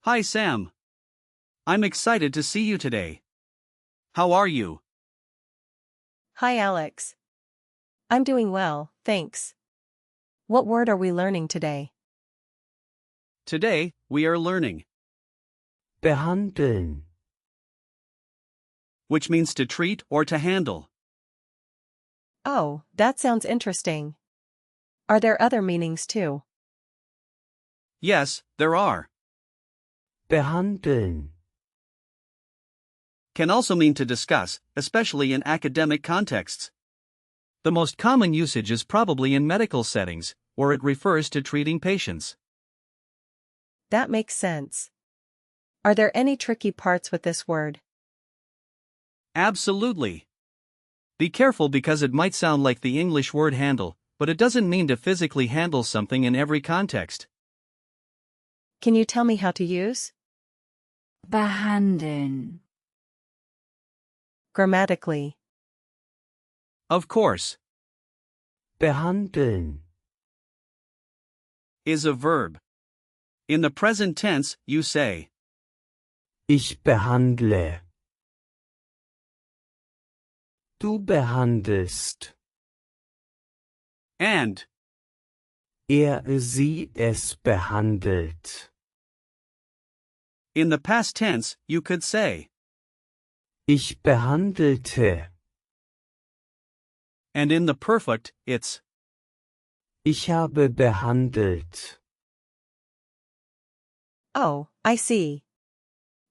Hi Sam. I'm excited to see you today. How are you? Hi Alex. I'm doing well, thanks. What word are we learning today? Today, we are learning, behandeln, which means to treat or to handle. Oh, that sounds interesting. Are there other meanings too? Yes, there are. behandeln, Can also mean to discuss, especially in academic contexts. The most common usage is probably in medical settings, where it refers to treating patients. That makes sense. Are there any tricky parts with this word? Absolutely. Be careful because it might sound like the English word handle, but it doesn't mean to physically handle something in every context. Can you tell me how to use? behandeln, Grammatically. Of course, behandeln, is a verb. In the present tense, you say, ich behandle. Du behandelst. and, Sie, es behandelt. in the past tense, you could say, Ich behandelte. and in the perfect, it's, Ich habe behandelt. Oh, I see.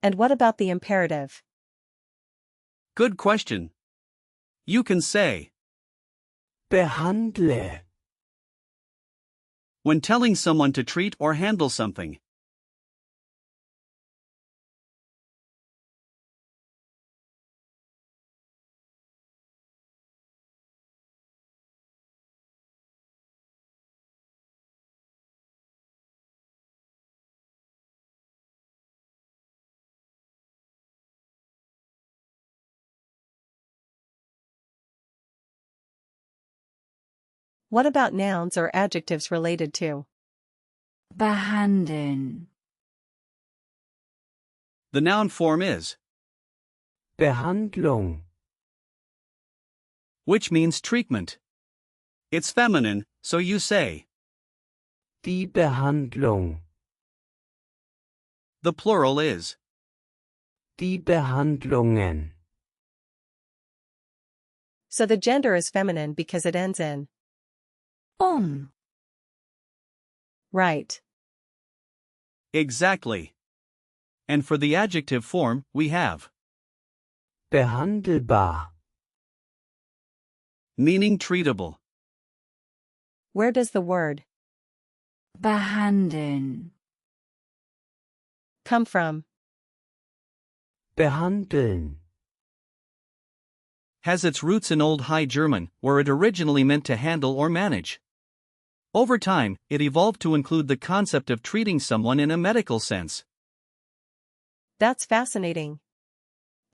And what about the imperative? good question. You can say, Behandle. when telling someone to treat or handle something. What about nouns or adjectives related to? behandeln, The noun form is, Behandlung. which means treatment. It's feminine, so you say, Die Behandlung. the plural is, Die Behandlungen. So the gender is feminine because it ends in. Right. exactly. And for the adjective form, we have, Behandelbar. meaning treatable. Where does the word behandeln, come from? Behandeln. Has its roots in Old High German, where it originally meant to handle or manage. Over time, it evolved to include the concept of treating someone in a medical sense. That's fascinating.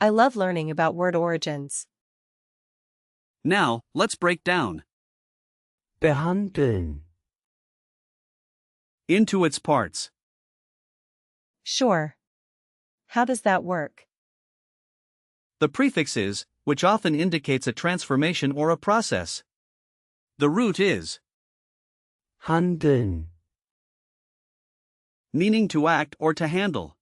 I love learning about word origins. Now, let's break down Behandeln. into its parts. Sure. How does that work? The prefix is, which often indicates a transformation or a process. The root is, Handeln. meaning to act or to handle.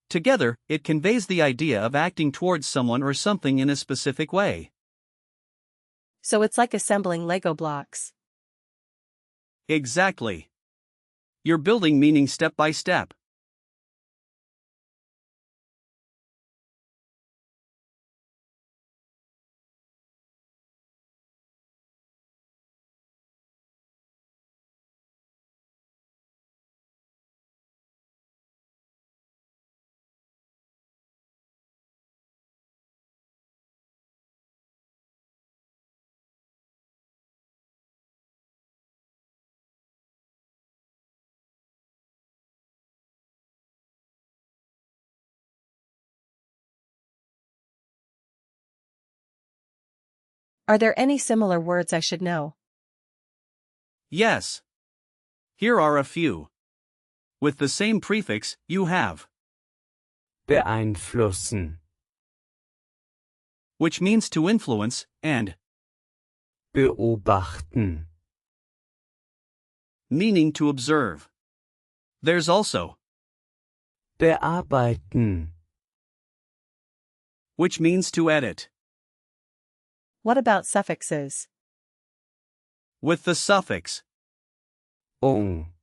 Together, it conveys the idea of acting towards someone or something in a specific way. So it's like assembling Lego blocks. Exactly. You're building meaning step by step. Are there any similar words I should know? Yes. Here are a few. With the same prefix, you have, beeinflussen, which means to influence, and, beobachten, meaning to observe. There's also, bearbeiten, which means to edit. What about suffixes? With the suffix, ung,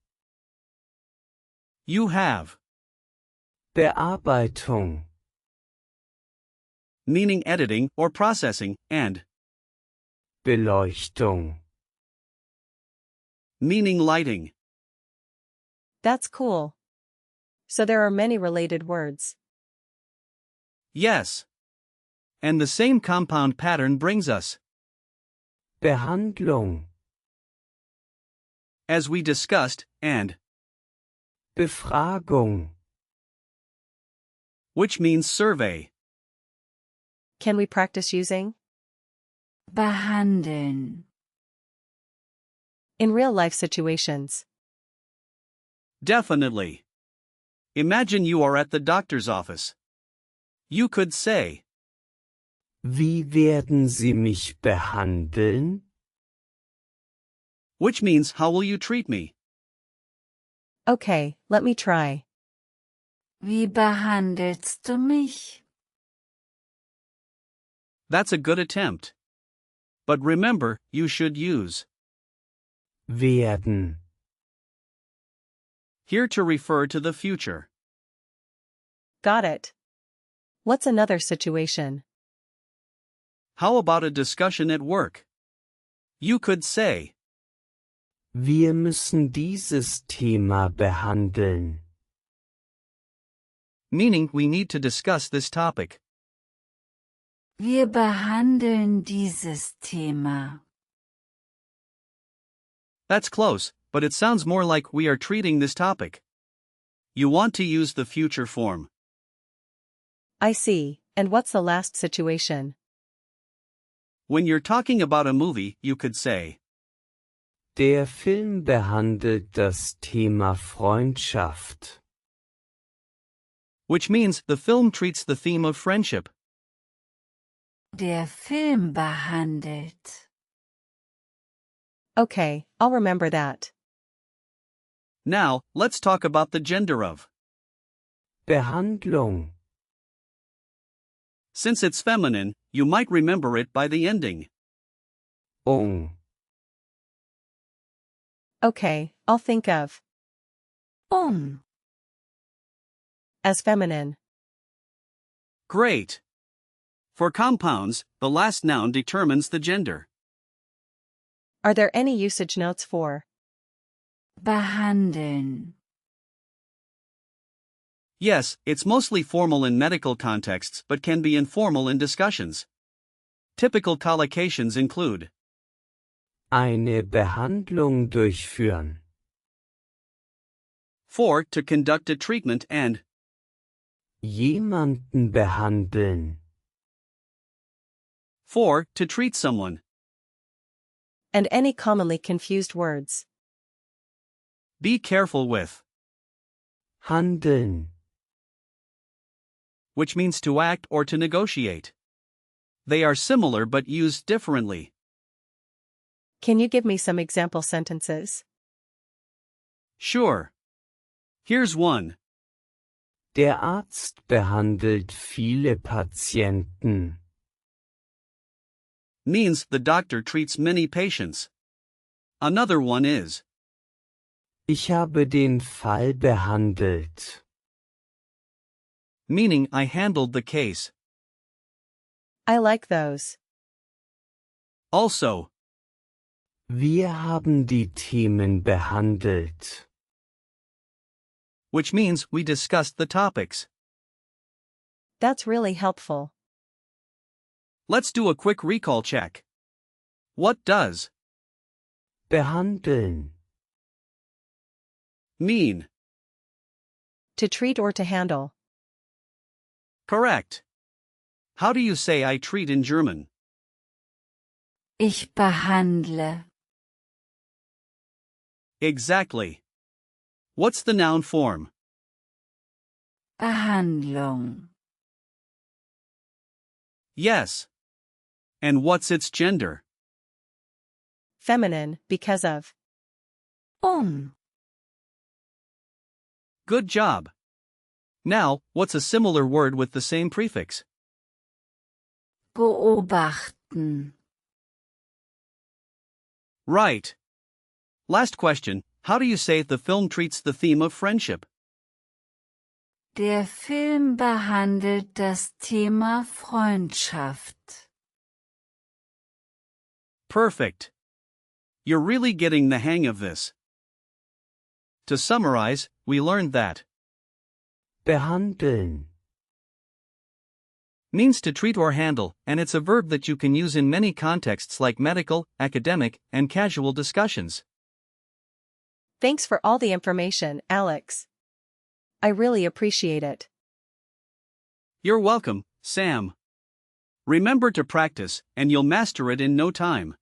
you have, Bearbeitung, meaning editing or processing, and, Beleuchtung, meaning lighting. That's cool. So there are many related words. Yes. And the same compound pattern brings us, Behandlung, as we discussed, and, Befragung, which means survey. Can we practice using? behandeln, In real-life situations. Definitely. Imagine you are at the doctor's office. You could say, wie werden Sie mich behandeln? which means how will you treat me? Okay, let me try. wie behandelst du mich? That's a good attempt. But remember, you should use Werden, here to refer to the future. Got it. What's another situation? How about a discussion at work? You could say, wir müssen dieses Thema behandeln. meaning we need to discuss this topic. Wir behandeln dieses Thema. That's close, but it sounds more like we are treating this topic. You want to use the future form. I see. And what's the last situation? When you're talking about a movie, you could say, Der Film behandelt das Thema Freundschaft. which means the film treats the theme of friendship. Der Film behandelt. Okay, I'll remember that. Now, let's talk about the gender of. Behandlung, Since it's feminine, you might remember it by the ending. ung, Okay, I'll think of as feminine. Great. For compounds, the last noun determines the gender. Are there any usage notes for Behandeln. Yes, it's mostly formal in medical contexts but can be informal in discussions. Typical collocations include eine Behandlung durchführen, for to conduct a treatment and jemanden behandeln, for to treat someone. and any commonly confused words. Be careful with, handeln, which means to act or to negotiate. They are similar but used differently. Can you give me some example sentences? Sure. Here's one. der Arzt behandelt viele Patienten, Means the doctor treats many patients. Another one is, ich habe den Fall behandelt, meaning I handled the case. I like those. Also, wir haben die Themen behandelt, which means we discussed the topics. That's really helpful. Let's do a quick recall check. What does behandeln, mean? To treat or to handle. Correct. How do you say I treat in German? Ich behandle. Exactly. What's the noun form? Behandlung. Yes. And what's its gender? Feminine, because of. Good job. Now, what's a similar word with the same prefix? Beobachten. Right. Last question. How do you say the film treats the theme of friendship? Der Film behandelt das Thema Freundschaft. Perfect. You're really getting the hang of this. To summarize, we learned that behandeln, means to treat or handle, and it's a verb that you can use in many contexts like medical, academic, and casual discussions. Thanks for all the information, Alex. I really appreciate it. You're welcome, Sam. Remember to practice, and you'll master it in no time.